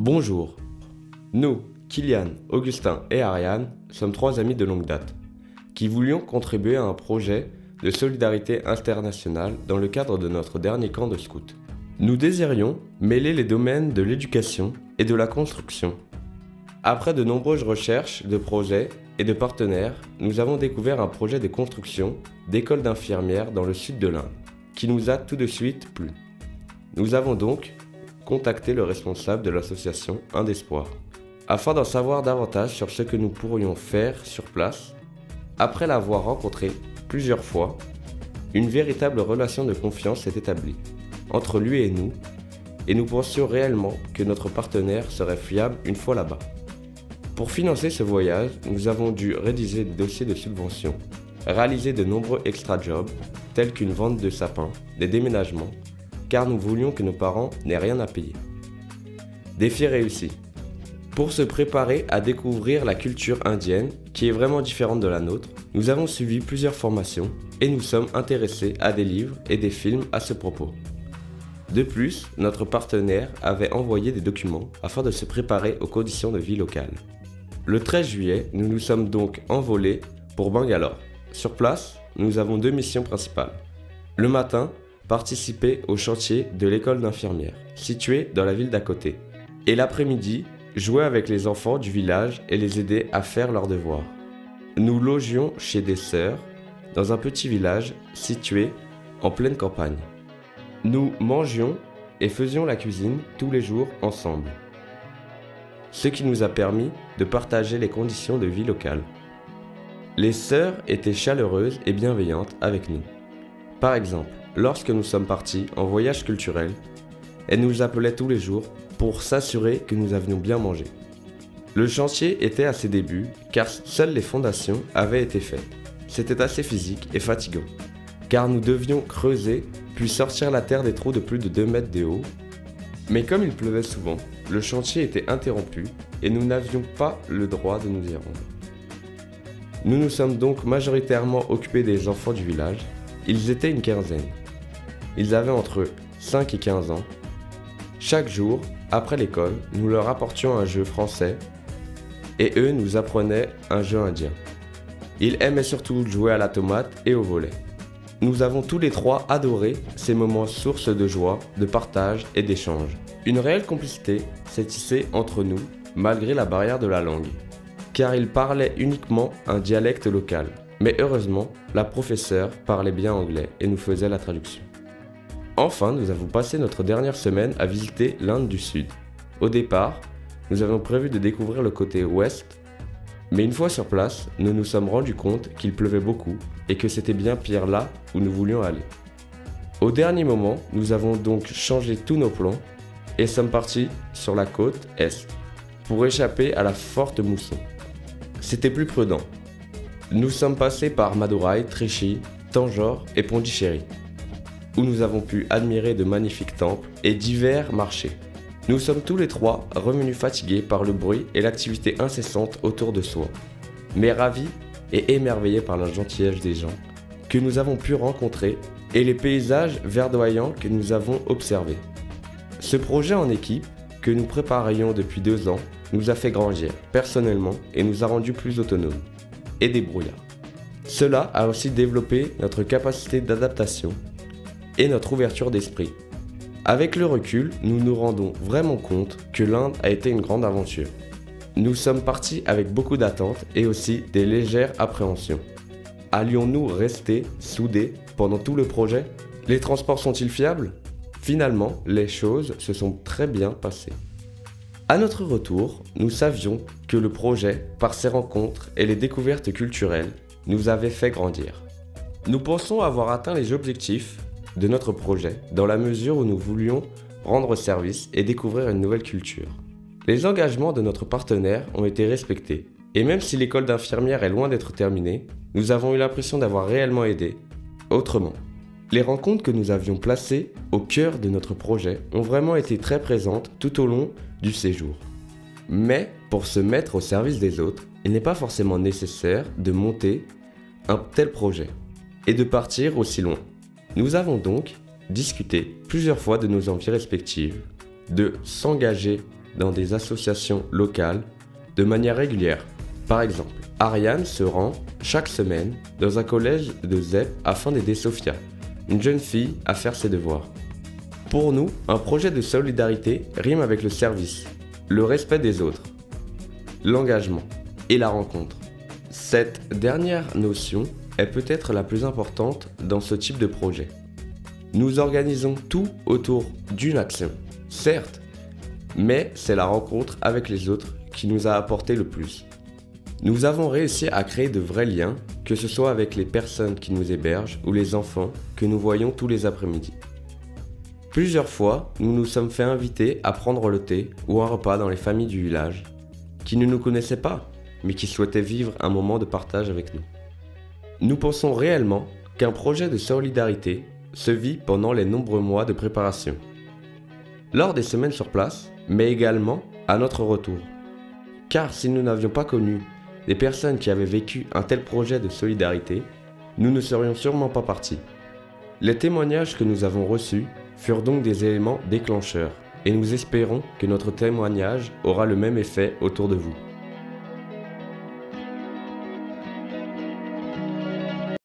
Bonjour, nous, Kylian, Augustin et Ariane, sommes trois amis de longue date, qui voulions contribuer à un projet de solidarité internationale dans le cadre de notre dernier camp de scout. Nous désirions mêler les domaines de l'éducation et de la construction. Après de nombreuses recherches de projets et de partenaires, nous avons découvert un projet de construction d'école d'infirmières dans le sud de l'Inde, qui nous a tout de suite plu. Nous avons donc contacté le responsable de l'association Un d'Espoir, afin d'en savoir davantage sur ce que nous pourrions faire sur place. Après l'avoir rencontré plusieurs fois, une véritable relation de confiance s'est établie entre lui et nous pensions réellement que notre partenaire serait fiable une fois là-bas. Pour financer ce voyage, nous avons dû rédiger des dossiers de subvention, réaliser de nombreux extra-jobs, tels qu'une vente de sapins, des déménagements, car nous voulions que nos parents n'aient rien à payer. Défi réussi. Pour se préparer à découvrir la culture indienne, qui est vraiment différente de la nôtre, nous avons suivi plusieurs formations et nous sommes intéressés à des livres et des films à ce propos. De plus, notre partenaire avait envoyé des documents afin de se préparer aux conditions de vie locales. Le 13 juillet, nous nous sommes donc envolés pour Bangalore. Sur place, nous avons deux missions principales. Le matin, participer au chantier de l'école d'infirmières, située dans la ville d'à côté. Et l'après-midi, jouer avec les enfants du village et les aider à faire leurs devoirs. Nous logions chez des sœurs, dans un petit village situé en pleine campagne. Nous mangions et faisions la cuisine tous les jours ensemble, ce qui nous a permis de partager les conditions de vie locales. Les sœurs étaient chaleureuses et bienveillantes avec nous. Par exemple, lorsque nous sommes partis en voyage culturel, elles nous appelaient tous les jours pour s'assurer que nous avions bien mangé. Le chantier était à ses débuts car seules les fondations avaient été faites. C'était assez physique et fatigant, car nous devions creuser puis sortir la terre des trous de plus de 2 mètres de haut. Mais comme il pleuvait souvent, le chantier était interrompu et nous n'avions pas le droit de nous y rendre. Nous nous sommes donc majoritairement occupés des enfants du village. Ils étaient une quinzaine. Ils avaient entre 5 et 15 ans. Chaque jour, après l'école, nous leur apportions un jeu français et eux nous apprenaient un jeu indien. Ils aimaient surtout jouer à la tomate et au volley. Nous avons tous les trois adoré ces moments sources de joie, de partage et d'échange. Une réelle complicité s'est tissée entre nous malgré la barrière de la langue, car ils parlaient uniquement un dialecte local. Mais heureusement, la professeure parlait bien anglais et nous faisait la traduction. Enfin, nous avons passé notre dernière semaine à visiter l'Inde du Sud. Au départ, nous avions prévu de découvrir le côté ouest, mais une fois sur place, nous nous sommes rendus compte qu'il pleuvait beaucoup et que c'était bien pire là où nous voulions aller. Au dernier moment, nous avons donc changé tous nos plans et sommes partis sur la côte est pour échapper à la forte mousson. C'était plus prudent. Nous sommes passés par Madurai, Trichy, Tanjore et Pondichéry, où nous avons pu admirer de magnifiques temples et divers marchés. Nous sommes tous les trois revenus fatigués par le bruit et l'activité incessante autour de soi, mais ravis et émerveillés par la gentillesse des gens que nous avons pu rencontrer et les paysages verdoyants que nous avons observés. Ce projet en équipe, que nous préparions depuis 2 ans, nous a fait grandir personnellement et nous a rendus plus autonomes et débrouillards. Cela a aussi développé notre capacité d'adaptation et notre ouverture d'esprit. Avec le recul, nous nous rendons vraiment compte que l'Inde a été une grande aventure. Nous sommes partis avec beaucoup d'attentes et aussi des légères appréhensions. Allions-nous rester soudés pendant tout le projet? Les transports sont-ils fiables? Finalement, les choses se sont très bien passées. À notre retour, nous savions que le projet, par ses rencontres et les découvertes culturelles, nous avait fait grandir. Nous pensons avoir atteint les objectifs de notre projet dans la mesure où nous voulions rendre service et découvrir une nouvelle culture. Les engagements de notre partenaire ont été respectés et même si l'école d'infirmière est loin d'être terminée, nous avons eu l'impression d'avoir réellement aidé autrement. Les rencontres que nous avions placées au cœur de notre projet ont vraiment été très présentes tout au long du séjour. Mais pour se mettre au service des autres, il n'est pas forcément nécessaire de monter un tel projet et de partir aussi loin. Nous avons donc discuté plusieurs fois de nos envies respectives, de s'engager dans des associations locales de manière régulière. Par exemple, Ariane se rend chaque semaine dans un collège de ZEP afin d'aider Sophia, une jeune fille, à faire ses devoirs. Pour nous, un projet de solidarité rime avec le service, le respect des autres, l'engagement et la rencontre. Cette dernière notion est peut-être la plus importante dans ce type de projet. Nous organisons tout autour d'une action, certes, mais c'est la rencontre avec les autres qui nous a apporté le plus. Nous avons réussi à créer de vrais liens, que ce soit avec les personnes qui nous hébergent ou les enfants que nous voyons tous les après-midi. Plusieurs fois, nous nous sommes fait inviter à prendre le thé ou un repas dans les familles du village, qui ne nous connaissaient pas, mais qui souhaitaient vivre un moment de partage avec nous. Nous pensons réellement qu'un projet de solidarité se vit pendant les nombreux mois de préparation, lors des semaines sur place, mais également à notre retour. Car si nous n'avions pas connu des personnes qui avaient vécu un tel projet de solidarité, nous ne serions sûrement pas partis. Les témoignages que nous avons reçus furent donc des éléments déclencheurs, et nous espérons que notre témoignage aura le même effet autour de vous.